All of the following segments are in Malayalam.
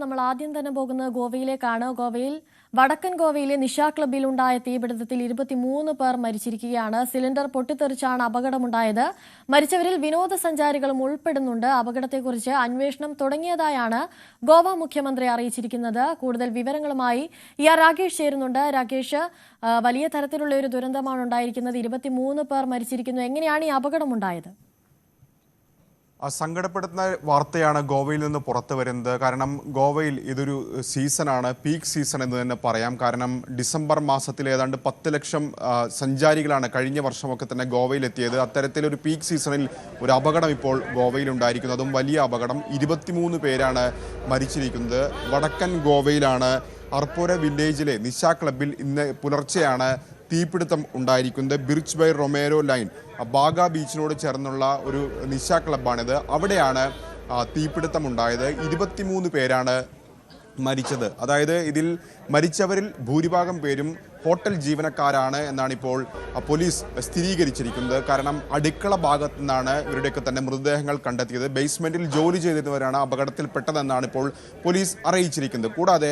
നമ്മൾ ആദ്യം തന്നെ പോകുന്നത് ഗോവയിലേക്കാണ്. വടക്കൻ ഗോവയിലെ നിശ ക്ലബ്ബിൽ ഉണ്ടായ തീപിടുത്തത്തിൽ 23 പേർ മരിച്ചിരിക്കുകയാണ്. സിലിണ്ടർ പൊട്ടിത്തെറിച്ചാണ് അപകടമുണ്ടായത്. മരിച്ചവരിൽ വിനോദസഞ്ചാരികളും ഉൾപ്പെടുന്നുണ്ട്. അപകടത്തെക്കുറിച്ച് അന്വേഷണം തുടങ്ങിയതായാണ് ഗോവ മുഖ്യമന്ത്രി അറിയിച്ചിരിക്കുന്നത്. കൂടുതൽ വിവരങ്ങളുമായി രാകേഷ് ചേരുന്നുണ്ട്. രാകേഷ്, വലിയ തരത്തിലുള്ള ഒരു ദുരന്തമാണ് ഉണ്ടായിരിക്കുന്നത്. 23 പേർ മരിച്ചിരിക്കുന്നു. എങ്ങനെയാണ് ഈ അപകടമുണ്ടായത്? സങ്കടപ്പെടുത്തുന്ന വാർത്തയാണ് ഗോവയിൽ നിന്ന് പുറത്തു വരുന്നത്. കാരണം ഗോവയിൽ ഇതൊരു സീസണാണ്, പീക്ക് സീസൺ എന്ന് തന്നെ പറയാം. കാരണം ഡിസംബർ മാസത്തിൽ ഏതാണ്ട് 10 ലക്ഷം സഞ്ചാരികളാണ് കഴിഞ്ഞ വർഷമൊക്കെ തന്നെ ഗോവയിലെത്തിയത്. അത്തരത്തിലൊരു പീക്ക് സീസണിൽ ഒരു അപകടം ഇപ്പോൾ ഗോവയിൽ ഉണ്ടായിരിക്കുന്നു. അതും വലിയ അപകടം. 23 പേരാണ് മരിച്ചിരിക്കുന്നത്. വടക്കൻ ഗോവയിലാണ് അർപ്പോര വില്ലേജിലെ നിശ ക്ലബ്ബിൽ ഇന്ന് പുലർച്ചെയാണ് തീപിടുത്തം ഉണ്ടായിരിക്കുന്നത്. Birch by Romero line Baga ബീച്ചിനോട് ചേർന്നുള്ള ഒരു നിശ ക്ലബ്ബാണിത്. അവിടെയാണ് തീപിടുത്തം ഉണ്ടായത്. 23 പേരാണ് മരിച്ചത്. അതായത് ഇതിൽ മരിച്ചവരിൽ ഭൂരിഭാഗം പേരും ഹോട്ടൽ ജീവനക്കാരാണ് എന്നാണ് ഇപ്പോൾ പോലീസ് സ്ഥിരീകരിച്ചിരിക്കുന്നത്. കാരണം അടുക്കള ഭാഗത്തു നിന്നാണ് ഇവരുടെയൊക്കെ തന്നെ മൃതദേഹങ്ങൾ കണ്ടെത്തിയത്. ബേസ്മെന്റിൽ ജോലി ചെയ്തിരുന്നവരാണ് അപകടത്തിൽപ്പെട്ടതെന്നാണ് ഇപ്പോൾ പോലീസ് അറിയിച്ചിരിക്കുന്നത്. കൂടാതെ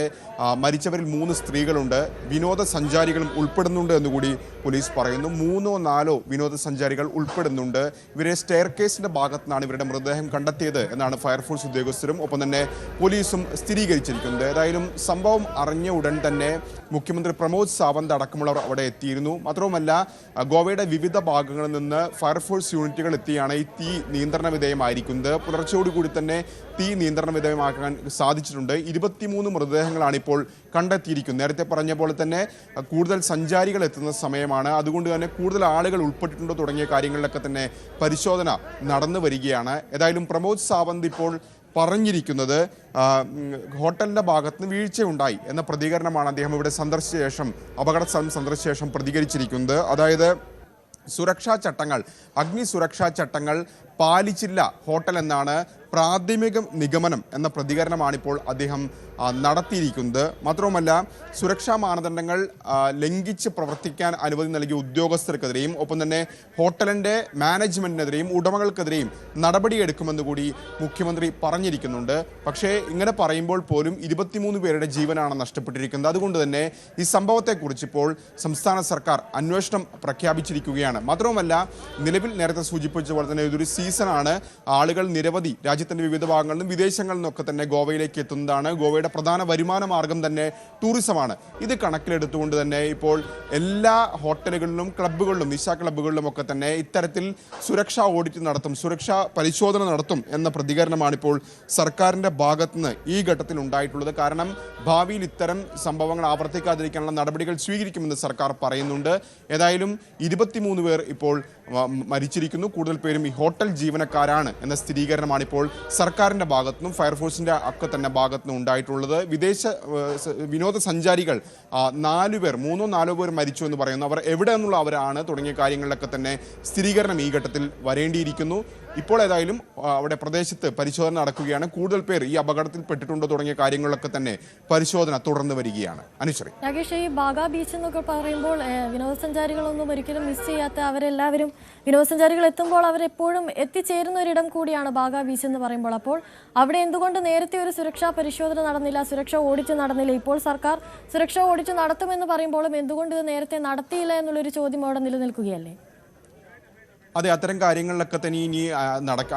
മരിച്ചവരിൽ 3 സ്ത്രീകളുണ്ട്, വിനോദസഞ്ചാരികളും ഉൾപ്പെടുന്നുണ്ട് എന്നുകൂടി പോലീസ് പറയുന്നു. 3 or 4 വിനോദസഞ്ചാരികൾ ഉൾപ്പെടുന്നുണ്ട്. ഇവരെ സ്റ്റെയർ കേസിന്റെ ഭാഗത്തു നിന്നാണ് ഇവരുടെ മൃതദേഹം കണ്ടെത്തിയത് എന്നാണ് ഫയർഫോഴ്സ് ഉദ്യോഗസ്ഥരും ഒപ്പം തന്നെ പോലീസും സ്ഥിരീകരിച്ചിരിക്കുന്നത്. ഏതായാലും സംഭവം അറിഞ്ഞ ഉടൻ തന്നെ മുഖ്യമന്ത്രി പ്രമോദ് സാവന്ത് അടക്കമുള്ളവർ അവിടെ എത്തിയിരുന്നു. മാത്രവുമല്ല, ഗോവയുടെ വിവിധ ഭാഗങ്ങളിൽ നിന്ന് ഫയർഫോഴ്സ് യൂണിറ്റുകൾ എത്തിയാണ് ഈ തീ നിയന്ത്രണ വിധേയമായിരിക്കുന്നത്. പുലർച്ചയോടുകൂടി തന്നെ തീ നിയന്ത്രണ വിധേയമാക്കാൻ സാധിച്ചിട്ടുണ്ട്. 23 മൃതദേഹങ്ങളാണ് ഇപ്പോൾ കണ്ടെത്തിയിരിക്കുന്നത്. നേരത്തെ പറഞ്ഞ പോലെ തന്നെ കൂടുതൽ സഞ്ചാരികൾ എത്തുന്ന സമയമാണ്. അതുകൊണ്ട് തന്നെ കൂടുതൽ ആളുകൾ ഉൾപ്പെട്ടിട്ടുണ്ടോ തുടങ്ങിയ കാര്യങ്ങളിലൊക്കെ തന്നെ പരിശോധന നടന്നു വരികയാണ്. ഏതായാലും പ്രമോദ് സാവന്ത് ഇപ്പോൾ പറഞ്ഞിരിക്കുന്നത് ഹോട്ടലിൻ്റെ ഭാഗത്ത് നിന്ന് വീഴ്ചയുണ്ടായി എന്ന പ്രതികരണമാണ് അദ്ദേഹം ഇവിടെ സന്ദർശിച്ച ശേഷം, അപകട സ്ഥലം സന്ദർശിച്ച ശേഷം പ്രതികരിച്ചിരിക്കുന്നത്. അതായത് സുരക്ഷാ ചട്ടങ്ങൾ, അഗ്നി സുരക്ഷാ ചട്ടങ്ങൾ പാലിച്ചില്ല ഹോട്ടൽ എന്നാണ് പ്രാഥമിക നിഗമനം എന്ന പ്രതികരണമാണിപ്പോൾ അദ്ദേഹം നടത്തിയിരിക്കുന്നത്. മാത്രവുമല്ല, സുരക്ഷാ മാനദണ്ഡങ്ങൾ ലംഘിച്ച് പ്രവർത്തിക്കാൻ അനുമതി നൽകിയ ഉദ്യോഗസ്ഥർക്കെതിരെയും ഒപ്പം തന്നെ ഹോട്ടലിൻ്റെ മാനേജ്മെൻറ്റിനെതിരെയും ഉടമകൾക്കെതിരെയും നടപടിയെടുക്കുമെന്ന് കൂടി മുഖ്യമന്ത്രി പറഞ്ഞിരിക്കുന്നുണ്ട്. പക്ഷേ ഇങ്ങനെ പറയുമ്പോൾ പോലും 23 പേരുടെ ജീവനാണ് നഷ്ടപ്പെട്ടിരിക്കുന്നത്. അതുകൊണ്ട് തന്നെ ഈ സംഭവത്തെക്കുറിച്ച് ഇപ്പോൾ സംസ്ഥാന സർക്കാർ അന്വേഷണം പ്രഖ്യാപിച്ചിരിക്കുകയാണ്. മാത്രവുമല്ല, നിലവിൽ നേരത്തെ സൂചിപ്പിച്ച പോലെ തന്നെ ഇതൊരു സീസണാണ്. ആളുകൾ നിരവധി രാജ്യത്തിൻ്റെ വിവിധ ഭാഗങ്ങളിൽ നിന്നും വിദേശങ്ങളിൽ നിന്നൊക്കെ തന്നെ ഗോവയിലേക്ക് എത്തുന്നതാണ്. ഗോവയുടെ പ്രധാന വരുമാന മാർഗം തന്നെ ടൂറിസമാണ്. ഇത് കണക്കിലെടുത്തുകൊണ്ട് തന്നെ ഇപ്പോൾ എല്ലാ ഹോട്ടലുകളിലും ക്ലബ്ബുകളിലും നിശ ക്ലബ്ബുകളിലും ഒക്കെ തന്നെ ഇത്തരത്തിൽ സുരക്ഷാ ഓഡിറ്റ് നടത്തും, സുരക്ഷാ പരിശോധന നടത്തും എന്ന പ്രതികരണമാണ് ഇപ്പോൾ സർക്കാരിൻ്റെ ഭാഗത്തുനിന്ന് ഈ ഘട്ടത്തിൽ ഉണ്ടായിട്ടുള്ളത്. കാരണം ഭാവിയിൽ ഇത്തരം സംഭവങ്ങൾ ആവർത്തിക്കാതിരിക്കാനുള്ള നടപടികൾ സ്വീകരിക്കുമെന്ന് സർക്കാർ പറയുന്നുണ്ട്. ഏതായാലും 23 പേർ ഇപ്പോൾ മരിച്ചിരിക്കുന്നു. കൂടുതൽ പേരും ഈ ഹോട്ടൽ ജീവനക്കാരാണ് എന്ന സ്ഥിരീകരണമാണ് ഇപ്പോൾ സർക്കാരിൻ്റെ ഭാഗത്തുനിന്നും ഫയർഫോഴ്സിൻ്റെ ഒക്കെ തന്നെ ഭാഗത്തുനിന്നും ഉണ്ടായിട്ടുള്ളത്. വിനോദസഞ്ചാരികൾ 3 or 4 പേർ മരിച്ചു എന്ന് പറയുന്നു. അവർ എവിടെ നിന്നുള്ള അവരാണ് തുടങ്ങിയ കാര്യങ്ങളിലൊക്കെ തന്നെ സ്ഥിരീകരണം ഈ ഘട്ടത്തിൽ വരേണ്ടിയിരിക്കുന്നു. ഇപ്പോൾ ഏതായാലും അവിടെ പ്രദേശത്ത് പരിശോധന നടക്കുകയാണ്. കൂടുതൽ പേർ ഈ അപകടത്തിൽ പെട്ടിട്ടുണ്ടോ തുടങ്ങിയ കാര്യങ്ങളിലൊക്കെ തന്നെ പരിശോധന തുടർന്ന് വരികയാണ്. അനുശ്രീ, രാകേഷ്, ഈ ബാഗ ബീച്ച് എന്നൊക്കെ പറയുമ്പോൾ വിനോദസഞ്ചാരികളൊന്നും ഒരിക്കലും മിസ് ചെയ്യാത്ത, അവരെല്ലാവരും വിനോദസഞ്ചാരികൾ എത്തുമ്പോൾ അവരെപ്പോഴും എത്തിച്ചേരുന്ന ഒരിടം കൂടിയാണ് ബാഗ ബീച്ച് എന്ന് പറയുമ്പോൾ. അപ്പോൾ അവിടെ എന്തുകൊണ്ട് നേരത്തെ ഒരു സുരക്ഷാ പരിശോധന നടന്നില്ല, സുരക്ഷാ ഓഡിറ്റ് നടന്നില്ല? ഇപ്പോൾ സർക്കാർ സുരക്ഷാ ഓഡിറ്റ് നടത്തുമെന്ന് പറയുമ്പോഴും എന്തുകൊണ്ട് ഇത് നേരത്തെ നടത്തിയില്ല എന്നുള്ളൊരു ചോദ്യം അവിടെ നിലനിൽക്കുകയല്ലേ? അതെ, അത്തരം കാര്യങ്ങളിലൊക്കെ തന്നെ ഇനി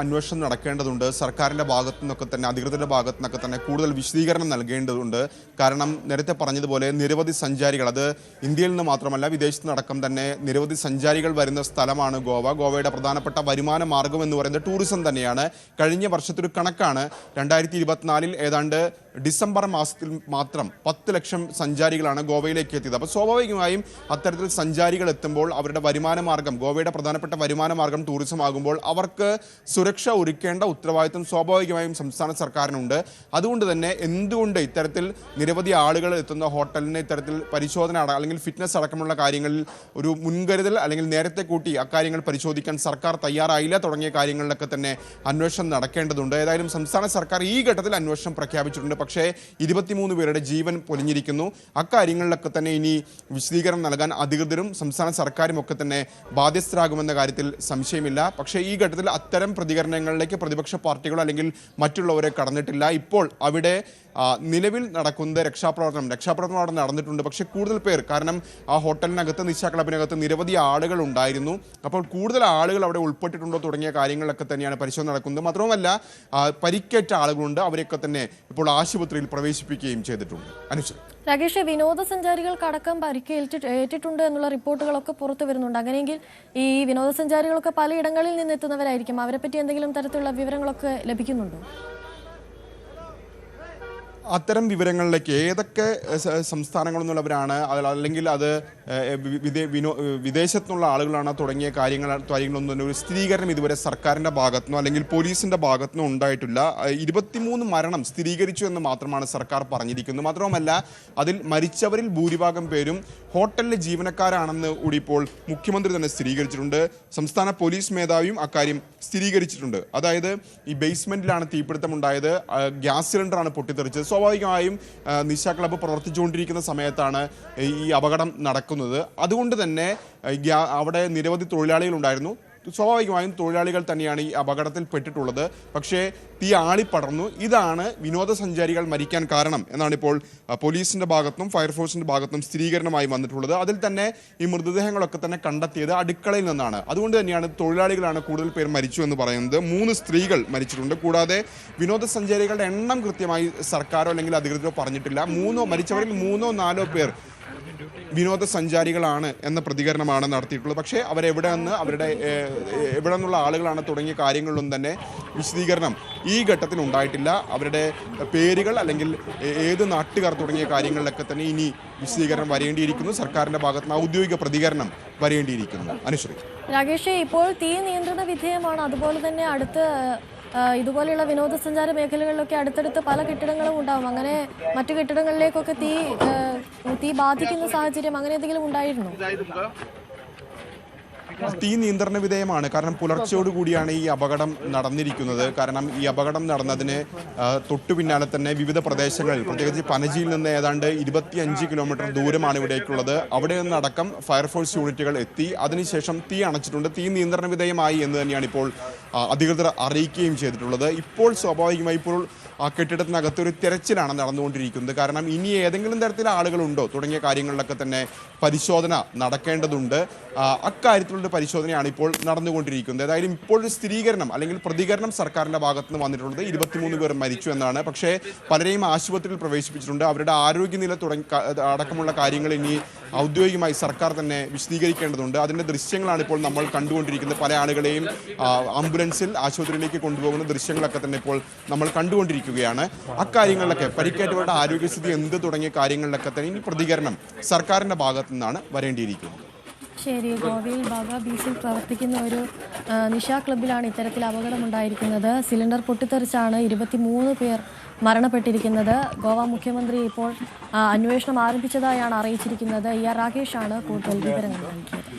അന്വേഷണം നടക്കേണ്ടതുണ്ട്. സർക്കാരിൻ്റെ ഭാഗത്തു നിന്നൊക്കെ തന്നെ അധികൃതരുടെ ഭാഗത്തു നിന്നൊക്കെ തന്നെ കൂടുതൽ വിശദീകരണം നൽകേണ്ടതുണ്ട്. കാരണം നേരത്തെ പറഞ്ഞതുപോലെ നിരവധി സഞ്ചാരികൾ, അത് ഇന്ത്യയിൽ നിന്ന് മാത്രമല്ല വിദേശത്തു നിന്നടക്കം തന്നെ നിരവധി സഞ്ചാരികൾ വരുന്ന സ്ഥലമാണ് ഗോവ. ഗോവയുടെ പ്രധാനപ്പെട്ട വരുമാന മാർഗം എന്ന് പറയുന്നത് ടൂറിസം തന്നെയാണ്. കഴിഞ്ഞ വർഷത്തൊരു കണക്കാണ്, 2024 ഏതാണ്ട് ഡിസംബർ മാസത്തിൽ മാത്രം 10 ലക്ഷം സഞ്ചാരികളാണ് ഗോവയിലേക്ക് എത്തിയത്. അപ്പോൾ സ്വാഭാവികമായും അത്തരത്തിൽ സഞ്ചാരികൾ എത്തുമ്പോൾ അവരുടെ വരുമാന മാർഗം, ഗോവയുടെ പ്രധാനപ്പെട്ട വരുമാന മാർഗം ടൂറിസം ആകുമ്പോൾ അവർക്ക് സുരക്ഷ ഒരുക്കേണ്ട ഉത്തരവാദിത്വം സ്വാഭാവികമായും സംസ്ഥാന സർക്കാരിനുണ്ട്. അതുകൊണ്ട് തന്നെ എന്തുകൊണ്ട് ഇത്തരത്തിൽ നിരവധി ആളുകൾ എത്തുന്ന ഹോട്ടലിന് ഇത്തരത്തിൽ പരിശോധന അല്ലെങ്കിൽ ഫിറ്റ്നസ് അടക്കമുള്ള കാര്യങ്ങളിൽ ഒരു മുൻകരുതൽ അല്ലെങ്കിൽ നേരത്തെ കൂട്ടി അക്കാര്യങ്ങൾ പരിശോധിക്കാൻ സർക്കാർ തയ്യാറായില്ല തുടങ്ങിയ കാര്യങ്ങളിലൊക്കെ തന്നെ അന്വേഷണം നടക്കേണ്ടതുണ്ട്. ഏതായാലും സംസ്ഥാന സർക്കാർ ഈ ഘട്ടത്തിൽ അന്വേഷണം പ്രഖ്യാപിച്ചിട്ടുണ്ട്. പക്ഷേ 23 പേരുടെ ജീവൻ പൊലിഞ്ഞിരിക്കുന്നു. അക്കാര്യങ്ങളിലൊക്കെ തന്നെ ഇനി വിശദീകരണം നൽകാൻ അധികൃതരും സംസ്ഥാന സർക്കാരും ഒക്കെ തന്നെ ബാധ്യസ്ഥരാകുമെന്ന കാര്യത്തിൽ സംശയമില്ല. പക്ഷേ ഈ ഘട്ടത്തിൽ അത്തരം പ്രതികരണങ്ങളിലേക്ക് പ്രതിപക്ഷ പാർട്ടികളോ അല്ലെങ്കിൽ മറ്റുള്ളവരെ കടന്നിട്ടില്ല. ഇപ്പോൾ അവിടെ നിലവിൽ നടക്കുന്ന രക്ഷാപ്രവർത്തനം അവിടെ നടന്നിട്ടുണ്ട്. പക്ഷേ കൂടുതൽ പേർ, കാരണം ആ ഹോട്ടലിനകത്ത് നിശാ ക്ലബിനകത്ത് നിരവധി ആളുകൾ ഉണ്ടായിരുന്നു. അപ്പോൾ കൂടുതൽ ആളുകൾ അവിടെ ഉൾപ്പെട്ടിട്ടുണ്ടോ തുടങ്ങിയ കാര്യങ്ങളിലൊക്കെ തന്നെയാണ് പരിശോധന നടക്കുന്നത്. മാത്രവുമല്ല പരിക്കേറ്റ ആളുകളുണ്ട്, അവരെയൊക്കെ തന്നെ ഇപ്പോൾ ആശുപത്രിയിൽ പ്രവേശിപ്പിക്കുകയും ചെയ്തിട്ടുണ്ട്. അനുശ്രീ, രാകേഷ്, വിനോദസഞ്ചാരികൾക്കടക്കം പരിക്കേറ്റിട്ടുണ്ട് എന്നുള്ള റിപ്പോർട്ടുകളൊക്കെ പുറത്തു വരുന്നുണ്ട്. അങ്ങനെയെങ്കിൽ ഈ വിനോദസഞ്ചാരികളൊക്കെ പലയിടങ്ങളിൽ നിന്ന് എത്തുന്നവരായിരിക്കും. അവരെ പറ്റി എന്തെങ്കിലും തരത്തിലുള്ള വിവരങ്ങളൊക്കെ ലഭിക്കുന്നുണ്ടോ? അത്തരം വിവരങ്ങളിലേക്ക് ഏതൊക്കെ സംസ്ഥാനങ്ങളിൽ അല്ലെങ്കിൽ അത് വിദേശത്തുനിന്നുള്ള ആളുകളാണ് തുടങ്ങിയ കാര്യങ്ങളൊന്നും തന്നെ ഒരു സ്ഥിരീകരണം ഇതുവരെ സർക്കാരിൻ്റെ ഭാഗത്തുനിന്നോ അല്ലെങ്കിൽ പോലീസിൻ്റെ ഭാഗത്തുനിന്നോ ഉണ്ടായിട്ടില്ല. 23 മരണം സ്ഥിരീകരിച്ചു എന്ന് മാത്രമാണ് സർക്കാർ പറഞ്ഞിരിക്കുന്നത്. മാത്രവുമല്ല അതിൽ മരിച്ചവരിൽ ഭൂരിഭാഗം പേരും ഹോട്ടലിലെ ജീവനക്കാരാണെന്ന് കൂടി ഇപ്പോൾ മുഖ്യമന്ത്രി തന്നെ സ്ഥിരീകരിച്ചിട്ടുണ്ട്. സംസ്ഥാന പോലീസ് മേധാവിയും അക്കാര്യം സ്ഥിരീകരിച്ചിട്ടുണ്ട്. അതായത് ഈ ബേസ്മെന്റിലാണ് തീപിടുത്തമുണ്ടായത്, ഗ്യാസ് സിലിണ്ടറാണ് പൊട്ടിത്തെറിച്ചത്. സ്വാഭാവികമായും നിശാ ക്ലബ്ബ് പ്രവർത്തിച്ചുകൊണ്ടിരിക്കുന്ന സമയത്താണ് ഈ അപകടം നടക്കുന്നത്. അതുകൊണ്ട് തന്നെ അവിടെ നിരവധി തൊഴിലാളികളുണ്ടായിരുന്നു. സ്വാഭാവികമായും തൊഴിലാളികൾ തന്നെയാണ് ഈ അപകടത്തിൽ പെട്ടിട്ടുള്ളത്. പക്ഷേ തീ ആളിപ്പടർന്നു. ഇതാണ് വിനോദസഞ്ചാരികൾ മരിക്കാൻ കാരണം എന്നാണ് ഇപ്പോൾ പോലീസിന്റെ ഭാഗത്തുനിന്നും ഫയർഫോഴ്സിന്റെ ഭാഗത്തുനിന്നും സ്ഥിരീകരണമായി വന്നിട്ടുള്ളത്. അതിൽ തന്നെ ഈ മൃതദേഹങ്ങളൊക്കെ തന്നെ കണ്ടെത്തിയത് അടുക്കളയിൽ നിന്നാണ്. അതുകൊണ്ട് തന്നെയാണ് തൊഴിലാളികളാണ് കൂടുതൽ പേർ മരിച്ചു എന്ന് പറയുന്നത്. 3 സ്ത്രീകൾ മരിച്ചിട്ടുണ്ട്. കൂടാതെ വിനോദസഞ്ചാരികളുടെ എണ്ണം കൃത്യമായി സർക്കാരോ അല്ലെങ്കിൽ അധികൃതരോ പറഞ്ഞിട്ടില്ല. മരിച്ചവരിൽ 3-4 പേർ വിനോദസഞ്ചാരികളാണ് എന്ന പ്രതികരണമാണ് നടത്തിയിട്ടുള്ളത്. പക്ഷേ അവരെവിടെ നിന്നുള്ള ആളുകളാണ് തുടങ്ങിയ കാര്യങ്ങളിലൊന്നും തന്നെ വിശദീകരണം ഈ ഘട്ടത്തിൽ ഉണ്ടായിട്ടില്ല. അവരുടെ പേരുകൾ അല്ലെങ്കിൽ ഏത് നാട്ടുകാർ തുടങ്ങിയ കാര്യങ്ങളിലൊക്കെ തന്നെ ഇനി വിശദീകരണം വരേണ്ടിയിരിക്കുന്നു. സർക്കാരിന്റെ ഭാഗത്തുനിന്ന് ഔദ്യോഗിക പ്രതികരണം വരേണ്ടിയിരിക്കുന്നു. അനുശ്രീ, രാകേഷ്, ഇപ്പോൾ തീ നിയന്ത്രണ വിധേയമാണ്. അതുപോലെ തന്നെ ഇതുപോലെയുള്ള വിനോദസഞ്ചാര മേഖലകളിലൊക്കെ അടുത്തടുത്ത് പല കെട്ടിടങ്ങളും ഉണ്ടാവും. അങ്ങനെ മറ്റു കെട്ടിടങ്ങളിലേക്കൊക്കെ തീ ബാധിക്കുന്ന സാഹചര്യം അങ്ങനെ എന്തെങ്കിലും ഉണ്ടായിരുന്നോ? തീ നിയന്ത്രണ വിധേയമാണ്. കാരണം പുലർച്ചയോടുകൂടിയാണ് ഈ അപകടം നടന്നിരിക്കുന്നത്. കാരണം ഈ അപകടം നടന്നതിന് തൊട്ടു പിന്നാലെ തന്നെ വിവിധ പ്രദേശങ്ങളിൽ, പ്രത്യേകിച്ച് പനജിയിൽ നിന്ന് ഏതാണ്ട് 25 കിലോമീറ്റർ ദൂരമാണ് ഇവിടേക്കുള്ളത്. അവിടെ നിന്നടക്കം ഫയർഫോഴ്സ് യൂണിറ്റുകൾ എത്തി. അതിനുശേഷം തീ അണച്ചിട്ടുണ്ട്. തീ നിയന്ത്രണ വിധേയമായി എന്ന് തന്നെയാണ് ഇപ്പോൾ അധികൃതർ അറിയിക്കുകയും ചെയ്തിട്ടുള്ളത്. ഇപ്പോൾ സ്വാഭാവികമായി ഇപ്പോൾ ആ കെട്ടിടത്തിനകത്ത് ഒരു തിരച്ചിലാണ് നടന്നുകൊണ്ടിരിക്കുന്നത്. കാരണം ഇനി ഏതെങ്കിലും തരത്തിലുള്ള ആളുകളുണ്ടോ തുടങ്ങിയ കാര്യങ്ങളിലൊക്കെ തന്നെ പരിശോധന നടക്കേണ്ടതുണ്ട്. അക്കാര്യത്തിലുള്ള പരിശോധനയാണ് ഇപ്പോൾ നടന്നുകൊണ്ടിരിക്കുന്നത്. ഏതായാലും ഇപ്പോൾ ഒരു സ്ഥിരീകരണം അല്ലെങ്കിൽ പ്രതികരണം സർക്കാരിൻ്റെ ഭാഗത്തുനിന്ന് വന്നിട്ടുള്ളത് 23 പേർ മരിച്ചു എന്നാണ്. പക്ഷേ പലരെയും ആശുപത്രിയിൽ പ്രവേശിപ്പിച്ചിട്ടുണ്ട്. അവരുടെ ആരോഗ്യനില അടക്കമുള്ള കാര്യങ്ങൾ ഇനി ഔദ്യോഗികമായി സർക്കാർ തന്നെ വിശദീകരിക്കേണ്ടതുണ്ട്. അതിൻ്റെ ദൃശ്യങ്ങളാണ് ഇപ്പോൾ നമ്മൾ കണ്ടുകൊണ്ടിരിക്കുന്നത്. പല ആളുകളെയും ആംബുലൻസിൽ ആശുപത്രിയിലേക്ക് കൊണ്ടുപോകുന്ന ദൃശ്യങ്ങളൊക്കെ തന്നെ ഇപ്പോൾ നമ്മൾ കണ്ടുകൊണ്ടിരിക്കുകയാണ്. അക്കാര്യങ്ങളിലൊക്കെ പരിക്കേറ്റവരുടെ ആരോഗ്യസ്ഥിതി എന്ത് തുടങ്ങിയ കാര്യങ്ങളിലൊക്കെ തന്നെ ഇനി പ്രതികരണം സർക്കാരിൻ്റെ ഭാഗത്തു നിന്നാണ് വരേണ്ടിയിരിക്കുന്നത്. ശരി, ഗോവയിൽ ബാഗ ബീച്ചിൽ പ്രവർത്തിക്കുന്ന ഒരു നിശാ ക്ലബ്ബിലാണ് ഇത്തരത്തിൽ അപകടമുണ്ടായിരിക്കുന്നത്. സിലിണ്ടർ പൊട്ടിത്തെറിച്ചാണ് 23 പേർ മരണപ്പെട്ടിരിക്കുന്നത്. ഗോവ മുഖ്യമന്ത്രി ഇപ്പോൾ അന്വേഷണം ആരംഭിച്ചതായാണ് അറിയിച്ചിരിക്കുന്നത്. രാകേഷാണ് കൂടുതൽ വിവരങ്ങൾ നൽകിയത്.